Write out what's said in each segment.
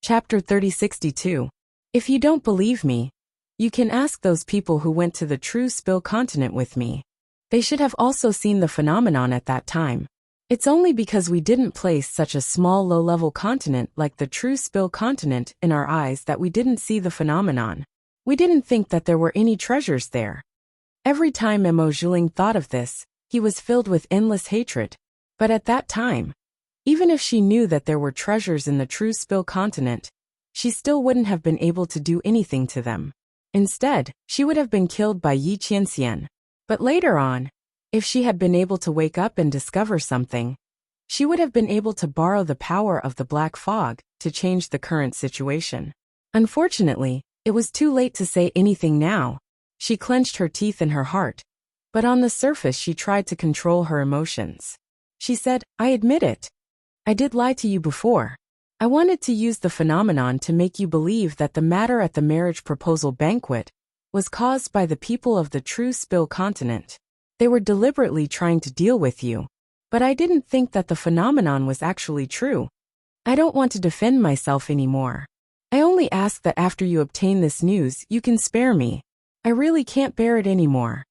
Chapter 3062. If you don't believe me, you can ask those people who went to the true spill continent with me. They should have also seen the phenomenon at that time. It's only because we didn't place such a small low-level continent like the true spill continent in our eyes that we didn't see the phenomenon. We didn't think that there were any treasures there. Every time Emo Zhuling thought of this, he was filled with endless hatred. But at that time, even if she knew that there were treasures in the true spill continent, she still wouldn't have been able to do anything to them. Instead, she would have been killed by Yi Qianxian. But later on, if she had been able to wake up and discover something, she would have been able to borrow the power of the black fog to change the current situation. Unfortunately, it was too late to say anything now. She clenched her teeth in her heart, but on the surface she tried to control her emotions. She said, "I admit it. I did lie to you before. I wanted to use the phenomenon to make you believe that the matter at the marriage proposal banquet was caused by the people of the true spill continent. They were deliberately trying to deal with you. But I didn't think that the phenomenon was actually true. I don't want to defend myself anymore. I only ask that after you obtain this news, you can spare me. I really can't bear it anymore."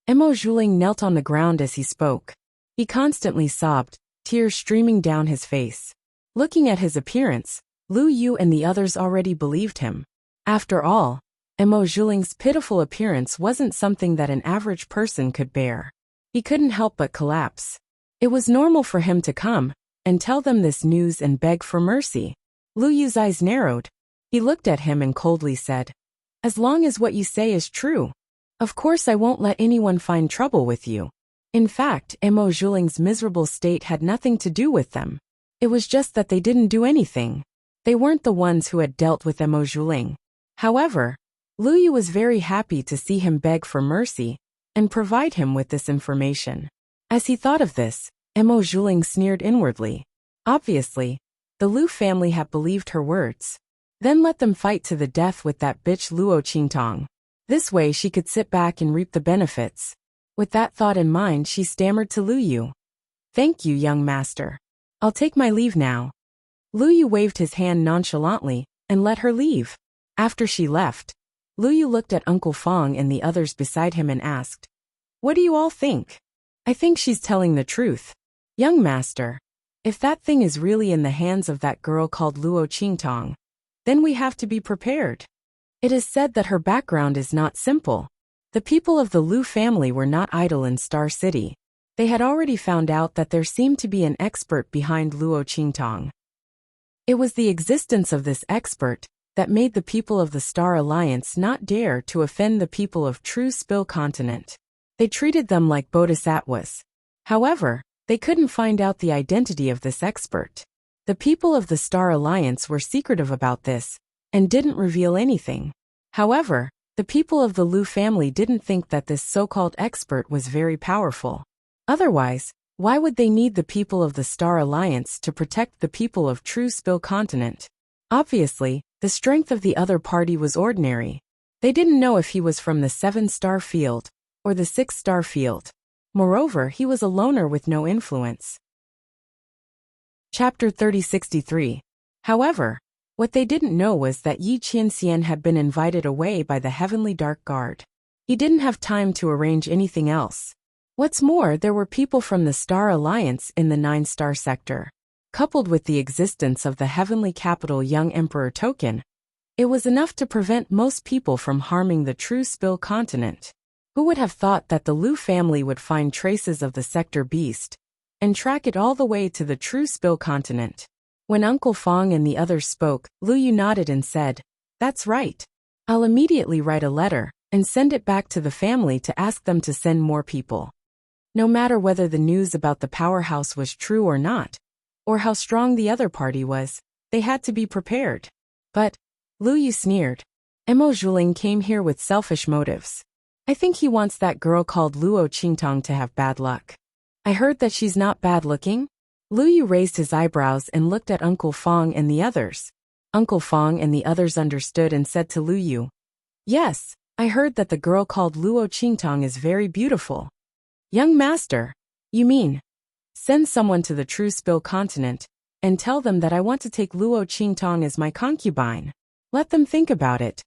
Emo Zhuling knelt on the ground as he spoke. He constantly sobbed, tears streaming down his face. Looking at his appearance, Lu Yu and the others already believed him. After all, Emo Zhuling's pitiful appearance wasn't something that an average person could bear. He couldn't help but collapse. It was normal for him to come and tell them this news and beg for mercy. Lu Yu's eyes narrowed. He looked at him and coldly said, "As long as what you say is true, of course I won't let anyone find trouble with you." In fact, Emo Zhuling's miserable state had nothing to do with them. It was just that they didn't do anything. They weren't the ones who had dealt with Emo Zhuling. However, Lu Yu was very happy to see him beg for mercy and provide him with this information. As he thought of this, Emo Zhuling sneered inwardly. Obviously, the Lu family had believed her words. Then let them fight to the death with that bitch Luo Qingtong. This way she could sit back and reap the benefits. With that thought in mind, she stammered to Lu Yu, "Thank you, young master. I'll take my leave now." Lu Yu waved his hand nonchalantly and let her leave. After she left, Lu Yu looked at Uncle Fong and the others beside him and asked, "What do you all think?" "I think she's telling the truth. Young master, if that thing is really in the hands of that girl called Luo Qingtong, then we have to be prepared. It is said that her background is not simple. The people of the Lu family were not idle in Star City. They had already found out that there seemed to be an expert behind Luo Qingtong. It was the existence of this expert that made the people of the Star Alliance not dare to offend the people of True Spill Continent. They treated them like bodhisattvas. However, they couldn't find out the identity of this expert. The people of the Star Alliance were secretive about this and didn't reveal anything. However, the people of the Lu family didn't think that this so-called expert was very powerful. Otherwise, why would they need the people of the Star Alliance to protect the people of True Spill Continent? Obviously, the strength of the other party was ordinary. They didn't know if he was from the 7-star field or the 6-star field. Moreover, he was a loner with no influence. Chapter 3063. However, what they didn't know was that Yi Qianxian had been invited away by the Heavenly Dark Guard. He didn't have time to arrange anything else. What's more, there were people from the Star Alliance in the 9-star sector. Coupled with the existence of the Heavenly Capital Young Emperor token, it was enough to prevent most people from harming the True Spill Continent. Who would have thought that the Lu family would find traces of the sector beast and track it all the way to the True Spill Continent? When Uncle Fong and the others spoke, Lu Yu nodded and said, "That's right. I'll immediately write a letter and send it back to the family to ask them to send more people." No matter whether the news about the powerhouse was true or not, or how strong the other party was, they had to be prepared. But, Lu Yu sneered, "Emo Zhuling came here with selfish motives. I think he wants that girl called Luo Qingtong to have bad luck. I heard that she's not bad looking." Lu Yu raised his eyebrows and looked at Uncle Fong and the others. Uncle Fong and the others understood and said to Lu Yu, "Yes, I heard that the girl called Luo Qingtong is very beautiful." "Young master, you mean, send someone to the True Spill Continent and tell them that I want to take Luo Qingtong as my concubine. Let them think about it.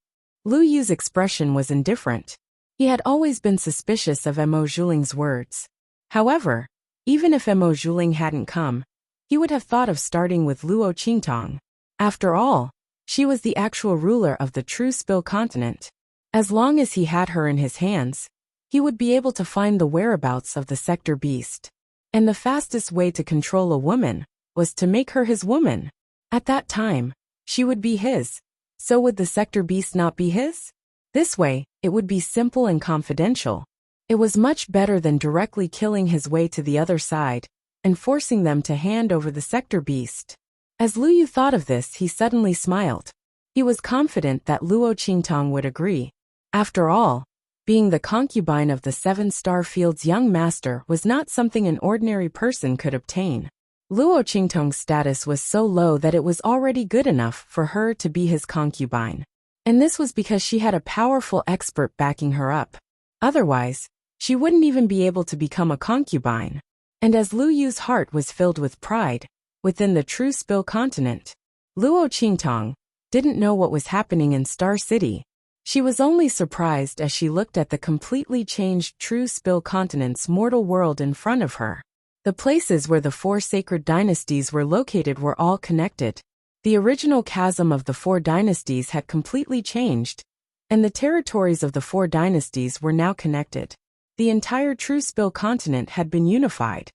Lu Yu's expression was indifferent. He had always been suspicious of Mo Zhuling's words. However, even if Mo Zhuling hadn't come, he would have thought of starting with Luo Qingtong. After all, she was the actual ruler of the true Spill continent. As long as he had her in his hands, he would be able to find the whereabouts of the sector beast. And the fastest way to control a woman was to make her his woman. At that time, she would be his. So would the sector beast not be his? This way, it would be simple and confidential. It was much better than directly killing his way to the other side and forcing them to hand over the sector beast. As Lu Yu thought of this, he suddenly smiled. He was confident that Luo Qingtong would agree. After all, being the concubine of the 7-star field's young master was not something an ordinary person could obtain. Luo Qingtong's status was so low that it was already good enough for her to be his concubine. And this was because she had a powerful expert backing her up. Otherwise, she wouldn't even be able to become a concubine. And as Lu Yu's heart was filled with pride, within the true Spill continent, Luo Qingtong didn't know what was happening in Star City. She was only surprised as she looked at the completely changed true Spill continent's mortal world in front of her. The places where the 4 sacred dynasties were located were all connected. The original chasm of the 4 dynasties had completely changed, and the territories of the 4 dynasties were now connected. The entire true Spill continent had been unified.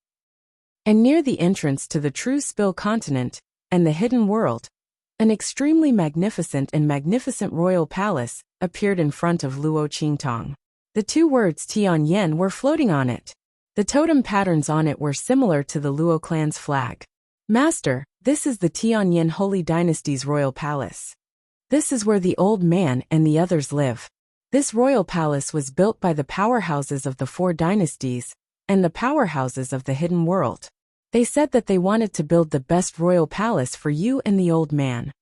And near the entrance to the true Spill continent and the hidden world, an extremely magnificent royal palace appeared in front of Luo Qingtong. The 2 words Tianyan were floating on it. The totem patterns on it were similar to the Luo clan's flag. Master, this is the Tianyan Holy Dynasty's royal palace. This is where the old man and the others live. This royal palace was built by the powerhouses of the 4 dynasties and the powerhouses of the hidden world. They said that they wanted to build the best royal palace for you and the old man.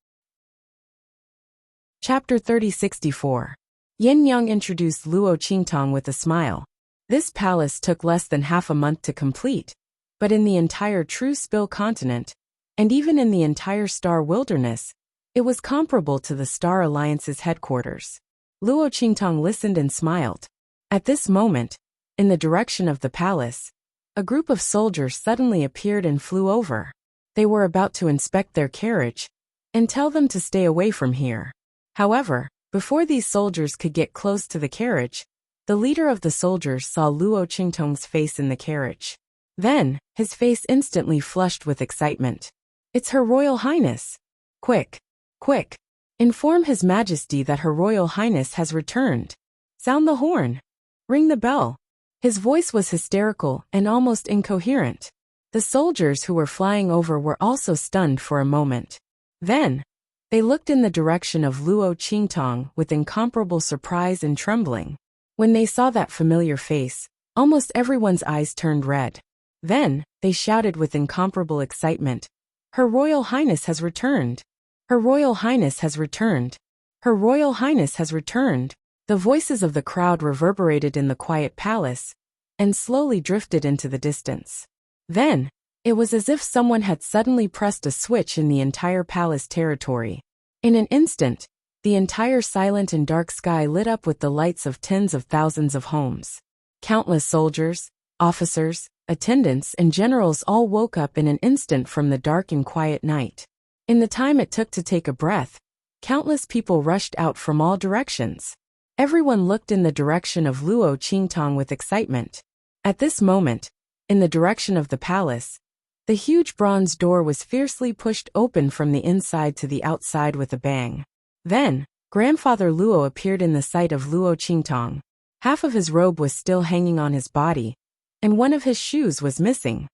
Chapter 3064. Yin Yang introduced Luo Qingtong with a smile. This palace took less than half a month to complete, but in the entire true Spill continent, and even in the entire Star Wilderness, it was comparable to the Star Alliance's headquarters. Luo Qingtong listened and smiled. At this moment, in the direction of the palace, a group of soldiers suddenly appeared and flew over. They were about to inspect their carriage and tell them to stay away from here. However, before these soldiers could get close to the carriage, the leader of the soldiers saw Luo Qingtong's face in the carriage. Then, his face instantly flushed with excitement. It's Her Royal Highness. Quick, quick, inform His Majesty that Her Royal Highness has returned. Sound the horn. Ring the bell. His voice was hysterical and almost incoherent. The soldiers who were flying over were also stunned for a moment. Then, they looked in the direction of Luo Qingtong with incomparable surprise and trembling. When they saw that familiar face, almost everyone's eyes turned red. Then, they shouted with incomparable excitement, Her Royal Highness has returned! Her Royal Highness has returned! Her Royal Highness has returned! The voices of the crowd reverberated in the quiet palace and slowly drifted into the distance. Then, it was as if someone had suddenly pressed a switch in the entire palace territory. In an instant, the entire silent and dark sky lit up with the lights of tens of thousands of homes. Countless soldiers, officers, attendants, and generals all woke up in an instant from the dark and quiet night. In the time it took to take a breath, countless people rushed out from all directions. Everyone looked in the direction of Luo Qingtong with excitement. At this moment, in the direction of the palace, the huge bronze door was fiercely pushed open from the inside to the outside with a bang. Then, Grandfather Luo appeared in the sight of Luo Qingtong. Half of his robe was still hanging on his body, and one of his shoes was missing.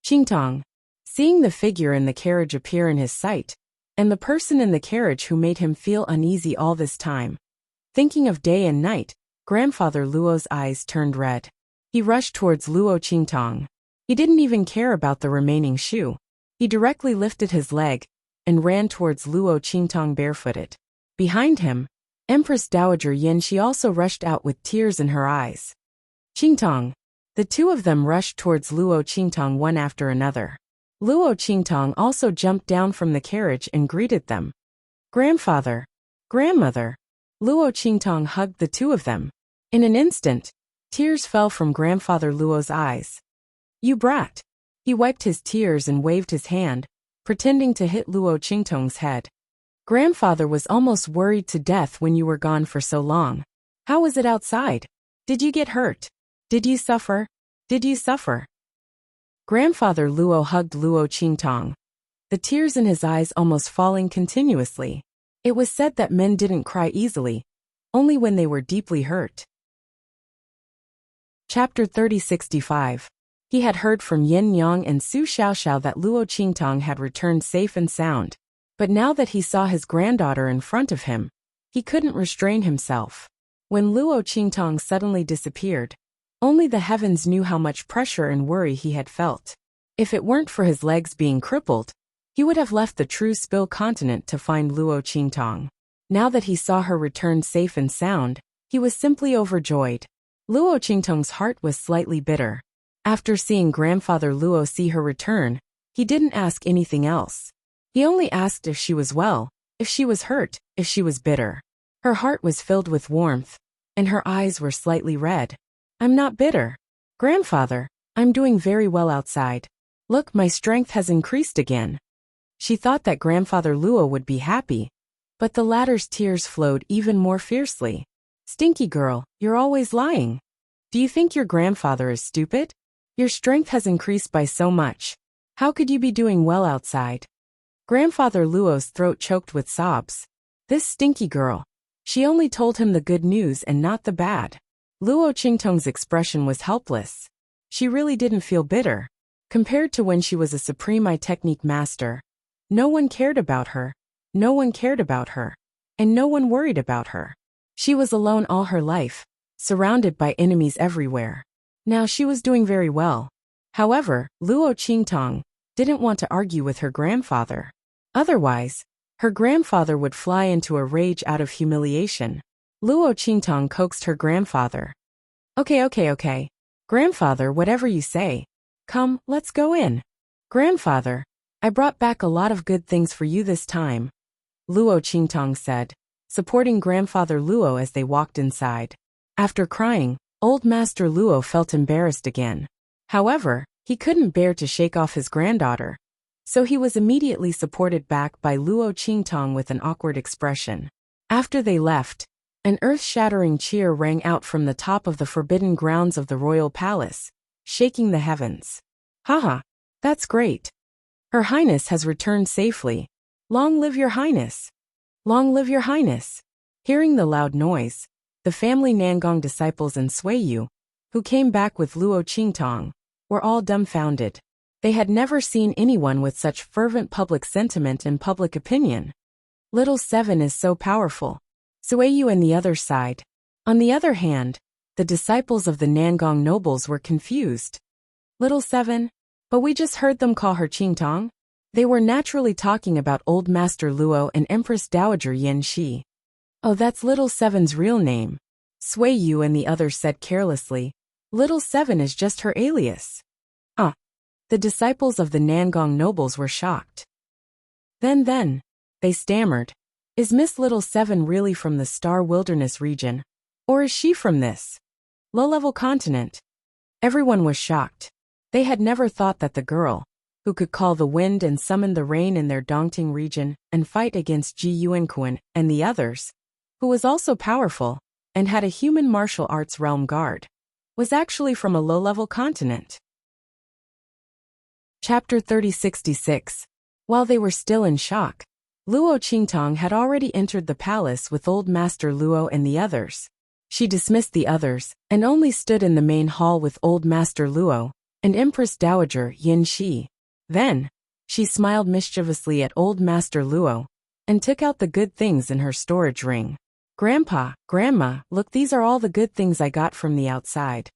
Qingtong, seeing the figure in the carriage appear in his sight, and the person in the carriage who made him feel uneasy all this time, thinking of day and night, Grandfather Luo's eyes turned red. He rushed towards Luo Qingtong. He didn't even care about the remaining shoe. He directly lifted his leg and ran towards Luo Qingtong barefooted. Behind him, Empress Dowager Yin Shi also rushed out with tears in her eyes. Qingtong. The 2 of them rushed towards Luo Qingtong one after another. Luo Qingtong also jumped down from the carriage and greeted them. Grandfather, grandmother. Luo Qingtong hugged the two of them. In an instant, tears fell from Grandfather Luo's eyes. You brat. He wiped his tears and waved his hand, pretending to hit Luo Qingtong's head. Grandfather was almost worried to death when you were gone for so long. How was it outside? Did you get hurt? Did you suffer? Did you suffer? Grandfather Luo hugged Luo Qingtong, the tears in his eyes almost falling continuously. It was said that men didn't cry easily, only when they were deeply hurt. Chapter 3065. He had heard from Yin Yang and Su Xiaoxiao that Luo Qingtong had returned safe and sound. But now that he saw his granddaughter in front of him, he couldn't restrain himself. When Luo Qingtong suddenly disappeared, only the heavens knew how much pressure and worry he had felt. If it weren't for his legs being crippled, he would have left the true Spill continent to find Luo Qingtong. Now that he saw her return safe and sound, he was simply overjoyed. Luo Qingtong's heart was slightly bitter. After seeing Grandfather Luo see her return, he didn't ask anything else. He only asked if she was well, if she was hurt, if she was bitter. Her heart was filled with warmth, and her eyes were slightly red. I'm not bitter. Grandfather, I'm doing very well outside. Look, my strength has increased again. She thought that Grandfather Luo would be happy, but the latter's tears flowed even more fiercely. Stinky girl, you're always lying. Do you think your grandfather is stupid? Your strength has increased by so much. How could you be doing well outside? Grandfather Luo's throat choked with sobs. This stinky girl. She only told him the good news and not the bad. Luo Qingtong's expression was helpless. She really didn't feel bitter. Compared to when she was a supreme eye technique master, no one cared about her, no one cared about her, and no one worried about her. She was alone all her life, surrounded by enemies everywhere. Now she was doing very well. However, Luo Qingtong didn't want to argue with her grandfather. Otherwise, her grandfather would fly into a rage out of humiliation. Luo Qingtong coaxed her grandfather. Okay. Grandfather, whatever you say. Come, let's go in. Grandfather, I brought back a lot of good things for you this time, Luo Qingtong said, supporting Grandfather Luo as they walked inside. After crying, Old Master Luo felt embarrassed again. However, he couldn't bear to shake off his granddaughter, so he was immediately supported back by Luo Qingtong with an awkward expression. After they left, an earth-shattering cheer rang out from the top of the forbidden grounds of the royal palace, shaking the heavens. Haha, that's great. Her Highness has returned safely. Long live your Highness. Long live your Highness. Hearing the loud noise, the family Nangong disciples and Suiyu, who came back with Luo Qingtong, were all dumbfounded. They had never seen anyone with such fervent public sentiment and public opinion. Little Seven is so powerful. Suiyu and the other side. On the other hand, the disciples of the Nangong nobles were confused. Little Seven? But we just heard them call her Qingtong. They were naturally talking about Old Master Luo and Empress Dowager Yin Shi. Oh, that's Little Seven's real name. Suiyu and the others said carelessly. Little Seven is just her alias. The disciples of the Nangong nobles were shocked. Then, they stammered. Is Miss Little Seven really from the Star Wilderness region? Or is she from this low-level continent? Everyone was shocked. They had never thought that the girl, who could call the wind and summon the rain in their Dongting region and fight against Ji Yuanquan and the others, who was also powerful and had a human martial arts realm guard, was actually from a low-level continent. Chapter 3066. While they were still in shock, Luo Qingtong had already entered the palace with Old Master Luo and the others. She dismissed the others and only stood in the main hall with Old Master Luo and Empress Dowager Yin Shi. Then, she smiled mischievously at Old Master Luo and took out the good things in her storage ring. Grandpa, Grandma, look, these are all the good things I got from the outside.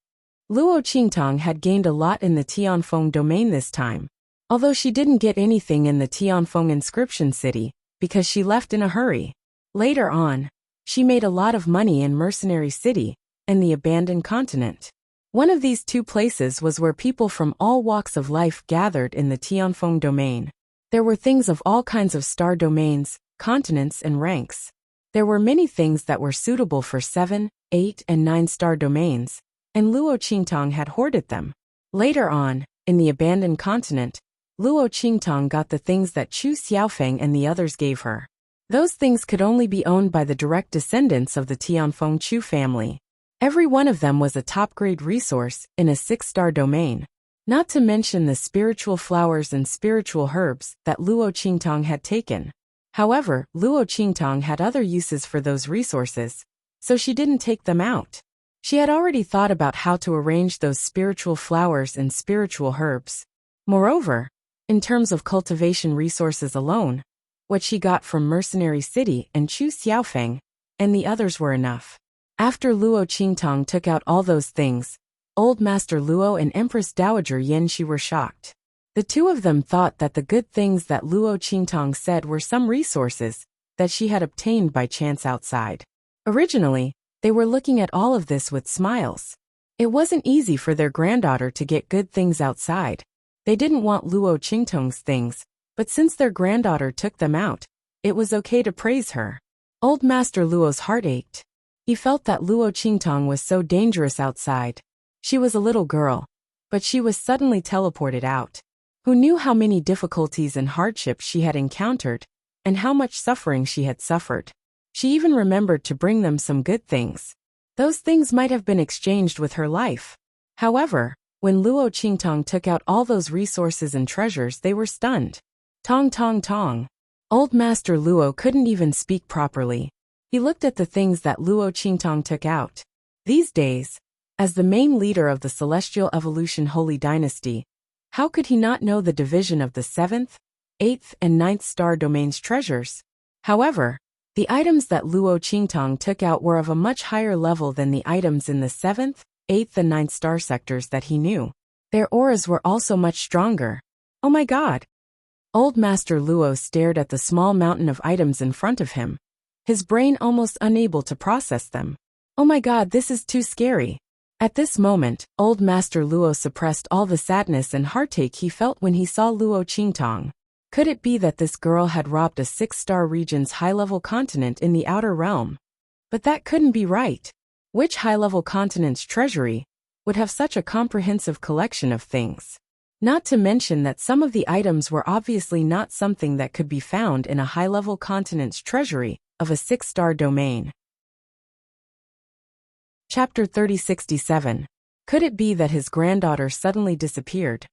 Luo Qingtong had gained a lot in the Tianfeng domain this time, although she didn't get anything in the Tianfeng inscription city because she left in a hurry. Later on, she made a lot of money in Mercenary City and the abandoned continent. One of these two places was where people from all walks of life gathered in the Tianfeng domain. There were things of all kinds of star domains, continents, and ranks. There were many things that were suitable for 7, 8, and 9-star domains, and Luo Qingtang had hoarded them. Later on, in the abandoned continent, Luo Qingtang got the things that Chu Xiaofeng and the others gave her. Those things could only be owned by the direct descendants of the Tianfeng Chu family. Every one of them was a top-grade resource in a 6-star domain. Not to mention the spiritual flowers and spiritual herbs that Luo Qingtang had taken. However, Luo Qingtang had other uses for those resources, so she didn't take them out. She had already thought about how to arrange those spiritual flowers and spiritual herbs. Moreover, in terms of cultivation resources alone, what she got from Mercenary City and Chu Xiaofeng and the others were enough. After Luo Qingtang took out all those things, Old Master Luo and Empress Dowager Yanxi were shocked. The two of them thought that the good things that Luo Qingtang said were some resources that she had obtained by chance outside. Originally, they were looking at all of this with smiles. It wasn't easy for their granddaughter to get good things outside. They didn't want Luo Qingtang's things, but since their granddaughter took them out, it was okay to praise her. Old Master Luo's heart ached. He felt that Luo Qingtang was so dangerous outside. She was a little girl, but she was suddenly teleported out. Who knew how many difficulties and hardships she had encountered, and how much suffering she had suffered. She even remembered to bring them some good things. Those things might have been exchanged with her life. However, when Luo Qingtang took out all those resources and treasures, they were stunned. Tong tong tong. Old Master Luo couldn't even speak properly. He looked at the things that Luo Qingtang took out. These days, as the main leader of the Celestial Evolution Holy Dynasty, how could he not know the division of the 7th, 8th, and 9th star domains treasures? However, the items that Luo Qingtang took out were of a much higher level than the items in the 7th, 8th, and 9th star sectors that he knew. Their auras were also much stronger. Oh my God! Old Master Luo stared at the small mountain of items in front of him, his brain almost unable to process them. Oh my God, this is too scary. At this moment, Old Master Luo suppressed all the sadness and heartache he felt when he saw Luo Qingtang. Could it be that this girl had robbed a 6-star region's high-level continent in the outer realm? But that couldn't be right. Which high-level continent's treasury would have such a comprehensive collection of things? Not to mention that some of the items were obviously not something that could be found in a high-level continent's treasury of a 6-star domain. Chapter 3067. Could it be that his granddaughter suddenly disappeared,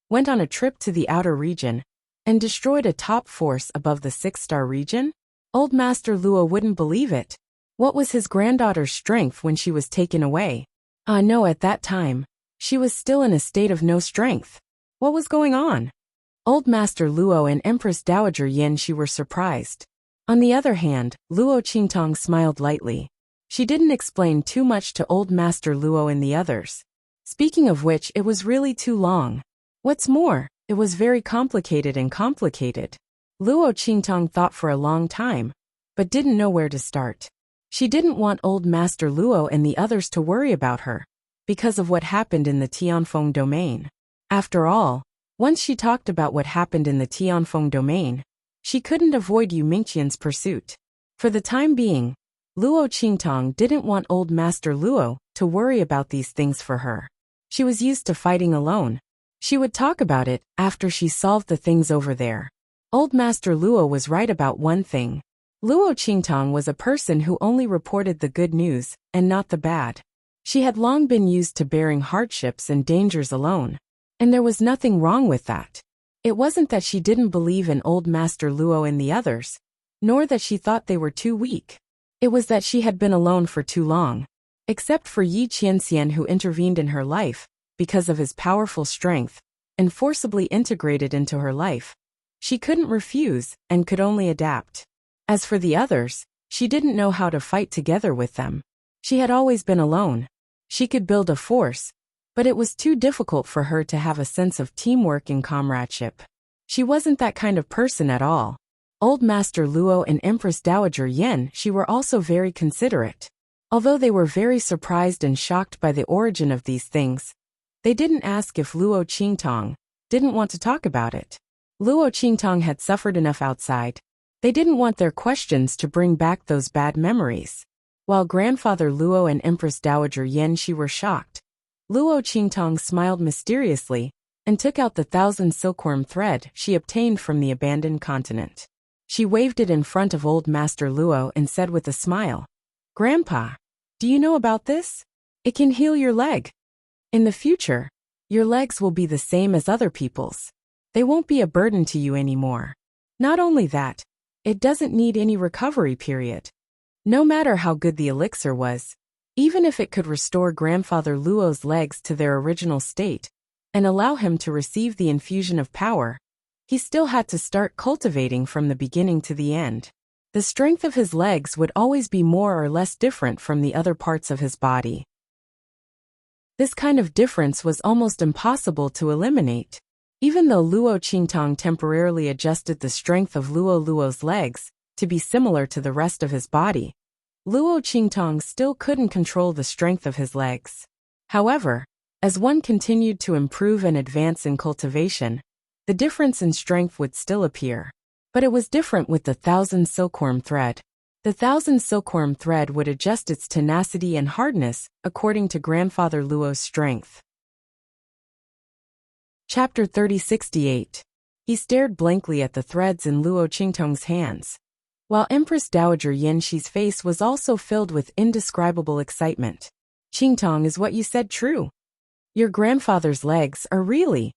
went on a trip to the outer region, and destroyed a top force above the 6-star region? Old Master Luo wouldn't believe it. What was his granddaughter's strength when she was taken away? No, at that time, she was still in a state of no strength. What was going on? Old Master Luo and Empress Dowager Yanxi were surprised. On the other hand, Luo Qingtang smiled lightly. She didn't explain too much to Old Master Luo and the others. Speaking of which, it was really too long. What's more, it was very complicated. Luo Qingtang thought for a long time, but didn't know where to start. She didn't want Old Master Luo and the others to worry about her, because of what happened in the Tianfeng domain. After all, once she talked about what happened in the Tianfeng domain, she couldn't avoid Yu Mingqian's pursuit. For the time being, Luo Qingtang didn't want Old Master Luo to worry about these things for her. She was used to fighting alone. She would talk about it after she solved the things over there. Old Master Luo was right about one thing. Luo Qingtang was a person who only reported the good news and not the bad. She had long been used to bearing hardships and dangers alone, and there was nothing wrong with that. It wasn't that she didn't believe in Old Master Luo and the others, nor that she thought they were too weak. It was that she had been alone for too long. Except for Yi Qianxian, who intervened in her life because of his powerful strength and forcibly integrated into her life, she couldn't refuse and could only adapt. As for the others, she didn't know how to fight together with them. She had always been alone. She could build a force, but it was too difficult for her to have a sense of teamwork and comradeship. She wasn't that kind of person at all. Old Master Luo and Empress Dowager Yanxi were also very considerate. Although they were very surprised and shocked by the origin of these things, they didn't ask if Luo Qingtong didn't want to talk about it. Luo Qingtong had suffered enough outside. They didn't want their questions to bring back those bad memories. While Grandfather Luo and Empress Dowager Yanxi were shocked, Luo Qingtong smiled mysteriously and took out the 1,000 silkworm thread she obtained from the abandoned continent. She waved it in front of old Master Luo and said with a smile, "Grandpa, do you know about this? It can heal your leg. In the future, your legs will be the same as other people's. They won't be a burden to you anymore. Not only that, it doesn't need any recovery period. No matter how good the elixir was, even if it could restore Grandfather Luo's legs to their original state and allow him to receive the infusion of power, he still had to start cultivating from the beginning to the end. The strength of his legs would always be more or less different from the other parts of his body. This kind of difference was almost impossible to eliminate. Even though Luo Qingtong temporarily adjusted the strength of Luo's legs to be similar to the rest of his body, Luo Qingtong still couldn't control the strength of his legs. However, as one continued to improve and advance in cultivation, the difference in strength would still appear. But it was different with the 1,000 silkworm thread. The 1,000 silkworm thread would adjust its tenacity and hardness according to Grandfather Luo's strength. Chapter 3068. He stared blankly at the threads in Luo Qingtong's hands, while Empress Dowager Yanxi's face was also filled with indescribable excitement. "Qingtong, is what you said true? Your grandfather's legs are really..."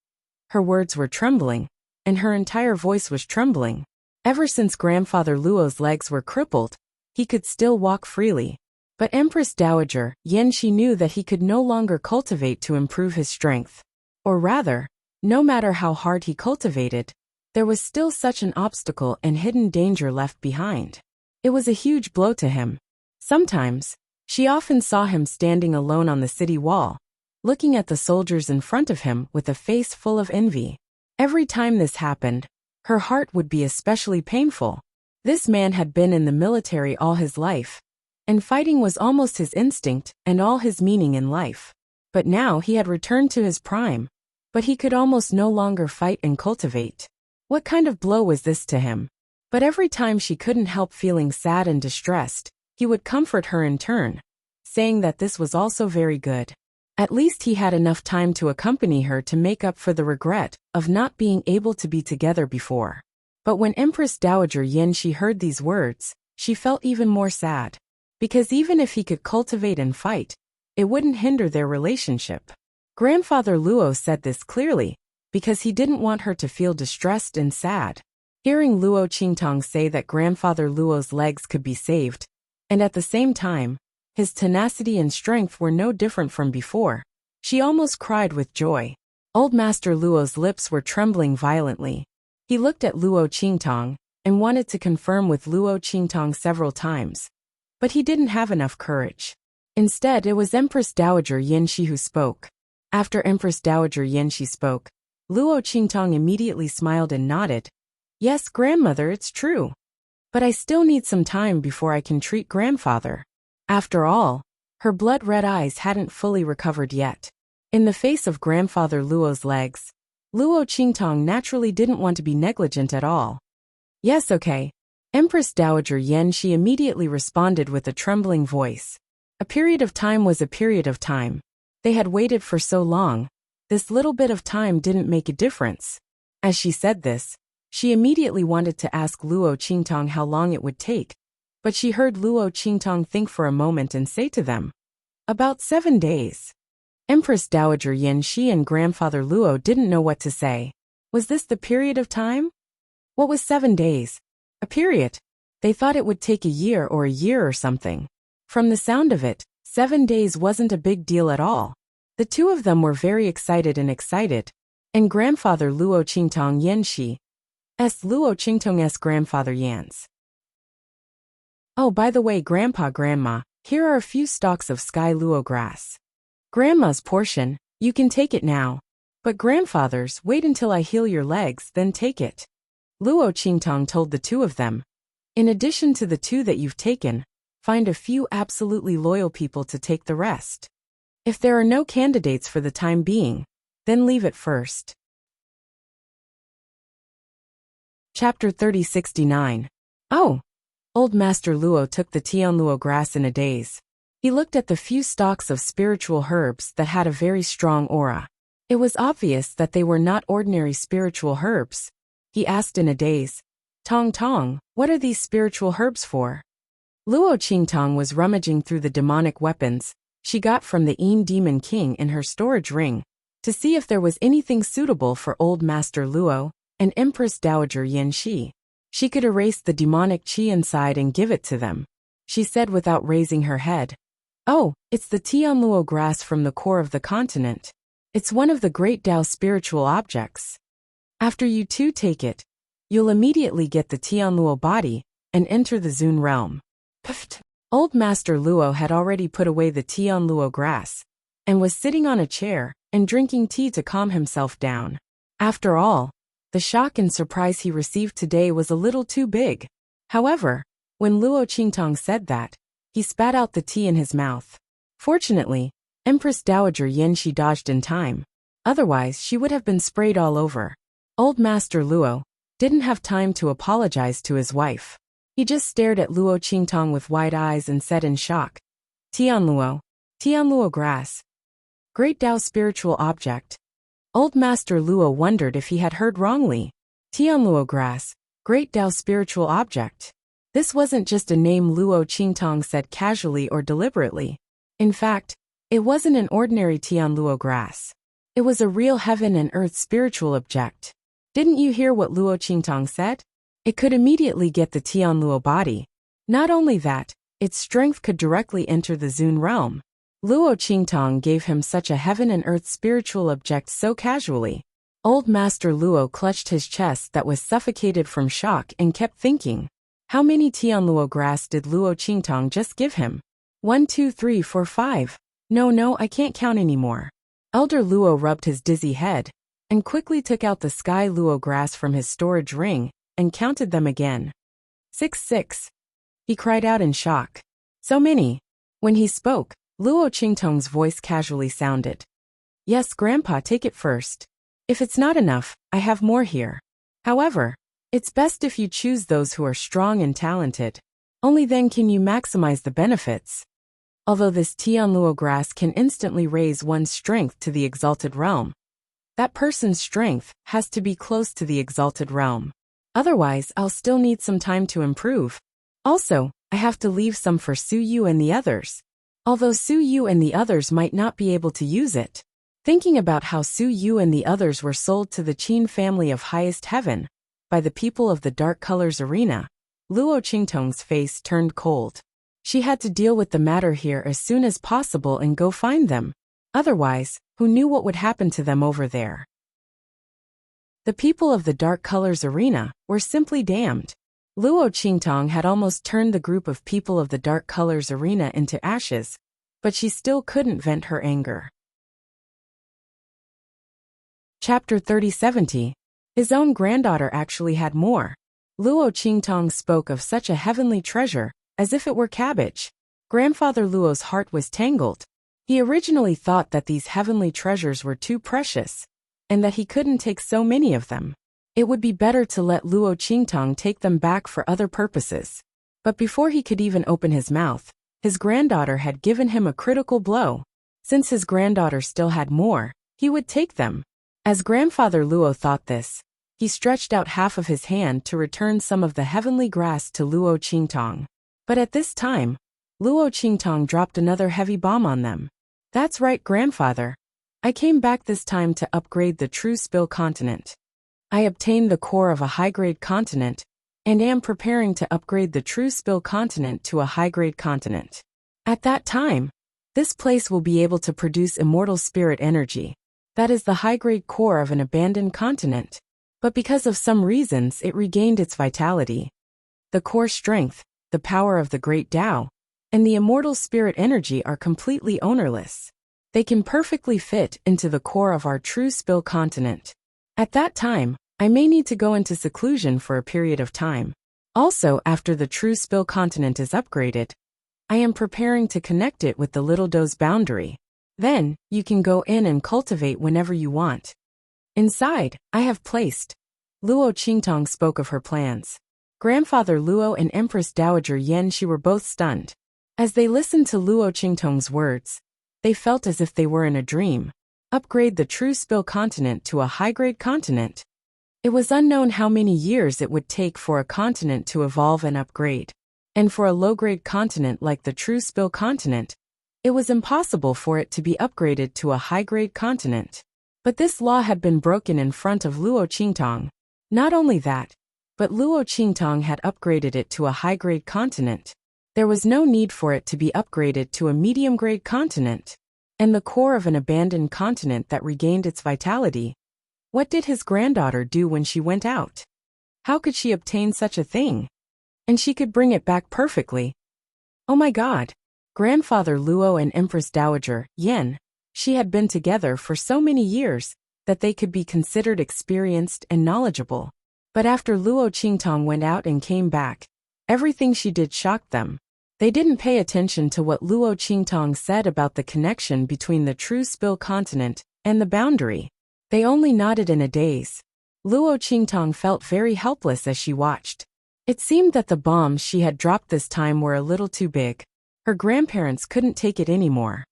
Her words were trembling, and her entire voice was trembling. Ever since Grandfather Luo's legs were crippled, he could still walk freely. But Empress Dowager Yanxi knew that he could no longer cultivate to improve his strength. Or rather, no matter how hard he cultivated, there was still such an obstacle and hidden danger left behind. It was a huge blow to him. Sometimes, she often saw him standing alone on the city wall, looking at the soldiers in front of him with a face full of envy. Every time this happened, her heart would be especially painful. This man had been in the military all his life, and fighting was almost his instinct and all his meaning in life. But now he had returned to his prime, but he could almost no longer fight and cultivate. What kind of blow was this to him? But every time she couldn't help feeling sad and distressed, he would comfort her in turn, saying that this was also very good. At least he had enough time to accompany her to make up for the regret of not being able to be together before. But when Empress Dowager Yanxi heard these words, she felt even more sad. Because even if he could cultivate and fight, it wouldn't hinder their relationship. Grandfather Luo said this clearly, because he didn't want her to feel distressed and sad. Hearing Luo Qingtong say that Grandfather Luo's legs could be saved, and at the same time, his tenacity and strength were no different from before, she almost cried with joy. Old Master Luo's lips were trembling violently. He looked at Luo Qingtong and wanted to confirm with Luo Qingtong several times, but he didn't have enough courage. Instead, it was Empress Dowager Yanxi who spoke. After Empress Dowager Yanxi spoke, Luo Qingtong immediately smiled and nodded. "Yes, grandmother, it's true. But I still need some time before I can treat grandfather." After all, her blood-red eyes hadn't fully recovered yet. In the face of Grandfather Luo's legs, Luo Qingtong naturally didn't want to be negligent at all. "Yes, okay." Empress Dowager Yanxi immediately responded with a trembling voice. A period of time was a period of time. They had waited for so long. This little bit of time didn't make a difference. As she said this, she immediately wanted to ask Luo Qingtong how long it would take. But she heard Luo Qingtong think for a moment and say to them, "About 7 days." Empress Dowager Yanxi and Grandfather Luo didn't know what to say. Was this the period of time? What was 7 days? A period. They thought it would take a year or something. From the sound of it, 7 days wasn't a big deal at all. The two of them were very excited, and Grandfather Luo Qingtong Yanxi Luo Qingtong's grandfather Yans. "Oh, by the way, Grandma, here are a few stalks of sky luo grass. Grandma's portion, you can take it now. But grandfather's, wait until I heal your legs, then take it." Luo Qingtong told the two of them. "In addition to the two that you've taken, find a few absolutely loyal people to take the rest. If there are no candidates for the time being, then leave it first. Chapter 3069. Oh! Old Master Luo took the Tianluo grass in a daze. He looked at the few stalks of spiritual herbs that had a very strong aura. It was obvious that they were not ordinary spiritual herbs. He asked in a daze, "Tong Tong, what are these spiritual herbs for?" Luo Qingtong was rummaging through the demonic weapons she got from the Yin Demon King in her storage ring to see if there was anything suitable for Old Master Luo and Empress Dowager Yin Shi. She could erase the demonic qi inside and give it to them. She said without raising her head, "Oh, it's the Tianluo grass from the core of the continent. It's one of the great Tao spiritual objects. After you two take it, you'll immediately get the Tianluo body and enter the Zun realm." Pft! Old Master Luo had already put away the Tianluo grass and was sitting on a chair and drinking tea to calm himself down. After all, the shock and surprise he received today was a little too big. However, when Luo Qingtong said that, he spat out the tea in his mouth. Fortunately, Empress Dowager Yin Shi dodged in time. Otherwise, she would have been sprayed all over. Old Master Luo didn't have time to apologize to his wife. He just stared at Luo Qingtong with wide eyes and said in shock, "Tianluo, Tianluo grass. Great Tao spiritual object." Old Master Luo wondered if he had heard wrongly. Tianluo grass, Great Tao spiritual object. This wasn't just a name Luo Qingtong said casually or deliberately. In fact, it wasn't an ordinary Tianluo grass. It was a real heaven and earth spiritual object. Didn't you hear what Luo Qingtong said? It could immediately get the Tianluo body. Not only that, its strength could directly enter the Zun realm. Luo Qingtong gave him such a heaven and earth spiritual object so casually. Old Master Luo clutched his chest that was suffocated from shock and kept thinking, how many Tianluo grass did Luo Qingtong just give him? 1, 2, 3, 4, 5. No, I can't count anymore. Elder Luo rubbed his dizzy head and quickly took out the Sky Luo grass from his storage ring and counted them again. 6. He cried out in shock. So many. When he spoke, Luo Qingtong's voice casually sounded. "Yes, Grandpa, take it first. If it's not enough, I have more here. However, it's best if you choose those who are strong and talented. Only then can you maximize the benefits." Although this Tianluo grass can instantly raise one's strength to the exalted realm, that person's strength has to be close to the exalted realm. Otherwise, I'll still need some time to improve. Also, I have to leave some for Su Yu and the others. Although Su Yu and the others might not be able to use it. Thinking about how Su Yu and the others were sold to the Qin family of highest heaven by the people of the Dark Colors Arena, Luo Qingtong's face turned cold. She had to deal with the matter here as soon as possible and go find them. Otherwise, who knew what would happen to them over there? The people of the Dark Colors Arena were simply damned. Luo Qingtong had almost turned the group of people of the Dark Colors Arena into ashes, but she still couldn't vent her anger. Chapter 3070. His own granddaughter actually had more. Luo Qingtong spoke of such a heavenly treasure, as if it were cabbage. Grandfather Luo's heart was tangled. He originally thought that these heavenly treasures were too precious, and that he couldn't take so many of them. It would be better to let Luo Qingtong take them back for other purposes. But before he could even open his mouth, his granddaughter had given him a critical blow. Since his granddaughter still had more, he would take them. As Grandfather Luo thought this, he stretched out half of his hand to return some of the heavenly grass to Luo Qingtong. But at this time, Luo Qingtong dropped another heavy bomb on them. "That's right, Grandfather. I came back this time to upgrade the true Spill continent. I obtained the core of a high-grade continent, and am preparing to upgrade the true Spill continent to a high-grade continent. At that time, this place will be able to produce immortal spirit energy. That is the high-grade core of an abandoned continent. But because of some reasons it regained its vitality. The core strength, the power of the great Tao, and the immortal spirit energy are completely ownerless. They can perfectly fit into the core of our true Spill continent. At that time, I may need to go into seclusion for a period of time. Also, after the true Spill continent is upgraded, I am preparing to connect it with the little doe's boundary. Then, you can go in and cultivate whenever you want. Inside, I have placed. Luo Qingtong spoke of her plans. Grandfather Luo and Empress Dowager Yan Shi were both stunned. As they listened to Luo Qingtong's words, they felt as if they were in a dream. Upgrade the true spill continent to a high-grade continent. It was unknown how many years it would take for a continent to evolve and upgrade. And for a low-grade continent like the true spill continent, it was impossible for it to be upgraded to a high-grade continent. But this law had been broken in front of Luo Qingtong. Not only that, but Luo Qingtong had upgraded it to a high-grade continent. There was no need for it to be upgraded to a medium-grade continent. And the core of an abandoned continent that regained its vitality. What did his granddaughter do when she went out? How could she obtain such a thing? And she could bring it back perfectly. Oh my God! Grandfather Luo and Empress Dowager Yan Shi had been together for so many years that they could be considered experienced and knowledgeable. But after Luo Qingtong went out and came back, everything she did shocked them. They didn't pay attention to what Luo Qingtong said about the connection between the true spill continent and the boundary. They only nodded in a daze. Luo Qingtong felt very helpless as she watched. It seemed that the bombs she had dropped this time were a little too big. Her grandparents couldn't take it anymore.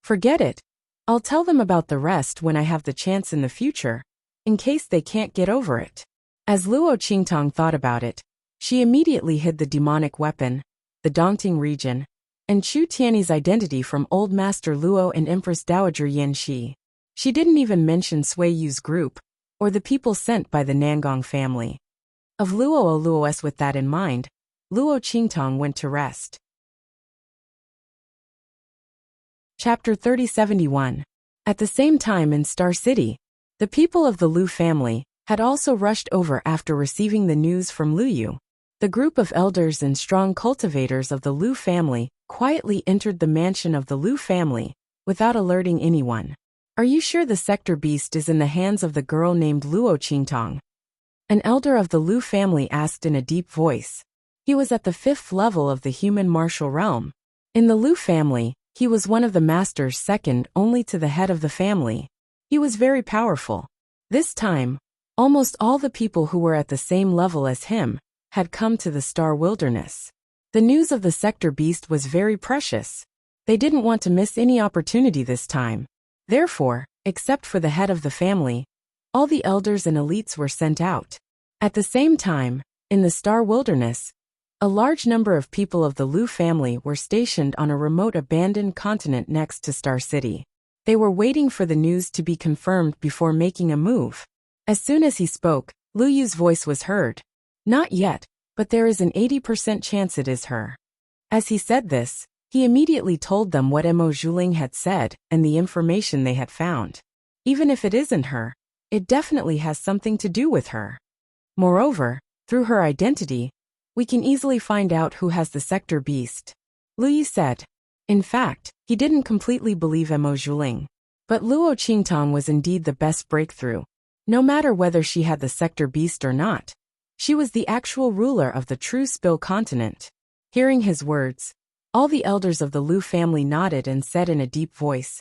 Forget it. I'll tell them about the rest when I have the chance in the future, in case they can't get over it. As Luo Qingtong thought about it, she immediately hid the demonic weapon, the Dongting region, and Chu Tiany's identity from Old Master Luo and Empress Dowager Yan Shi. She didn't even mention Sui Yu's group, or the people sent by the Nangong family. Of Luo Luos with that in mind, Luo Qingtong went to rest. Chapter 3071. At the same time in Star City, the people of the Lu family had also rushed over after receiving the news from Lu Yu. The group of elders and strong cultivators of the Lu family quietly entered the mansion of the Lu family, without alerting anyone. Are you sure the sector beast is in the hands of the girl named Luo Qingtong? An elder of the Lu family asked in a deep voice. He was at the 5th level of the human martial realm. In the Lu family, he was one of the masters second only to the head of the family. He was very powerful. This time, almost all the people who were at the same level as him had come to the Star Wilderness. The news of the sector beast was very precious. They didn't want to miss any opportunity this time. Therefore, except for the head of the family, all the elders and elites were sent out. At the same time, in the Star Wilderness, a large number of people of the Lu family were stationed on a remote abandoned continent next to Star City. They were waiting for the news to be confirmed before making a move. As soon as he spoke, Lu Yu's voice was heard. Not yet, but there is an 80% chance it is her. As he said this, he immediately told them what Mo Zhuling had said and the information they had found. Even if it isn't her, it definitely has something to do with her. Moreover, through her identity, we can easily find out who has the sector beast. Lu Yu said. In fact, he didn't completely believe Mo Zhuling. But Luo Qingtong was indeed the best breakthrough. No matter whether she had the sector beast or not, she was the actual ruler of the true spill continent. Hearing his words, all the elders of the Lu family nodded and said in a deep voice,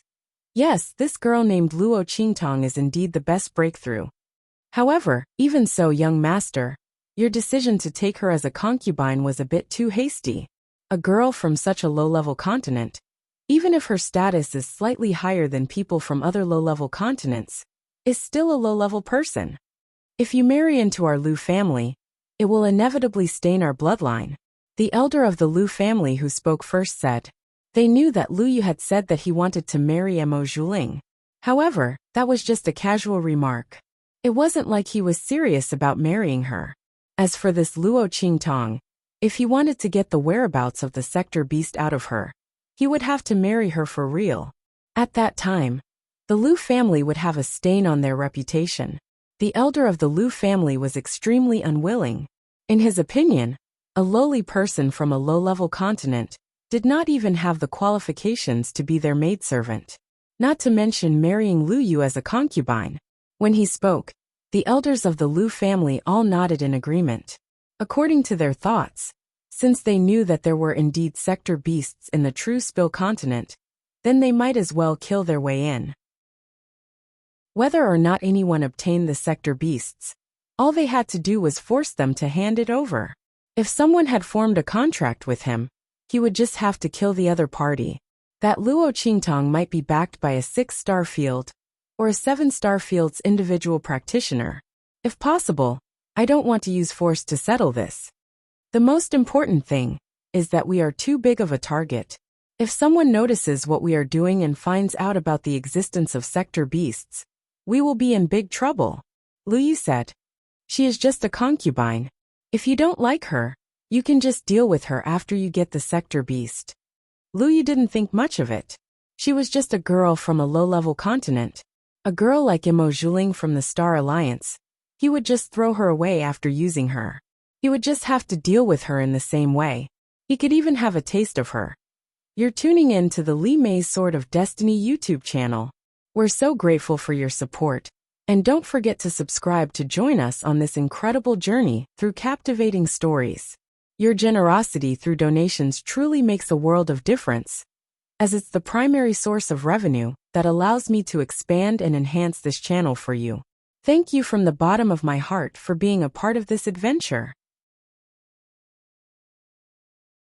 yes, this girl named Luo Qingtong is indeed the best breakthrough. However, even so, young master, your decision to take her as a concubine was a bit too hasty. A girl from such a low-level continent, even if her status is slightly higher than people from other low-level continents, is still a low-level person. If you marry into our Lu family, it will inevitably stain our bloodline. The elder of the Lu family who spoke first said. They knew that Lu Yu had said that he wanted to marry Mo Zhuling. However, that was just a casual remark. It wasn't like he was serious about marrying her. As for this Luo Qingtong, if he wanted to get the whereabouts of the sector beast out of her, he would have to marry her for real. At that time, the Lu family would have a stain on their reputation. The elder of the Lu family was extremely unwilling. In his opinion, a lowly person from a low-level continent did not even have the qualifications to be their maidservant. Not to mention marrying Lu Yu as a concubine. When he spoke, the elders of the Lu family all nodded in agreement. According to their thoughts, Since they knew that there were indeed sector beasts in the true Spill continent, then they might as well kill their way in. Whether or not anyone obtained the sector beasts, all they had to do was force them to hand it over. If someone had formed a contract with him, he would just have to kill the other party. That Luo Qingtong might be backed by a 6-star field, or a 7-star field's individual practitioner. If possible, I don't want to use force to settle this. The most important thing is that we are too big of a target. If someone notices what we are doing and finds out about the existence of sector beasts, we will be in big trouble. Lu Yu said. She is just a concubine. If you don't like her, you can just deal with her after you get the sector beast. Lu Yu didn't think much of it. She was just a girl from a low-level continent. A girl like Imo Zhuling from the Star Alliance. He would just throw her away after using her. He would just have to deal with her in the same way. He could even have a taste of her. You're tuning in to the Li Mei's Sword of Destiny YouTube channel. We're so grateful for your support. And don't forget to subscribe to join us on this incredible journey through captivating stories. Your generosity through donations truly makes a world of difference, as it's the primary source of revenue that allows me to expand and enhance this channel for you. Thank you from the bottom of my heart for being a part of this adventure.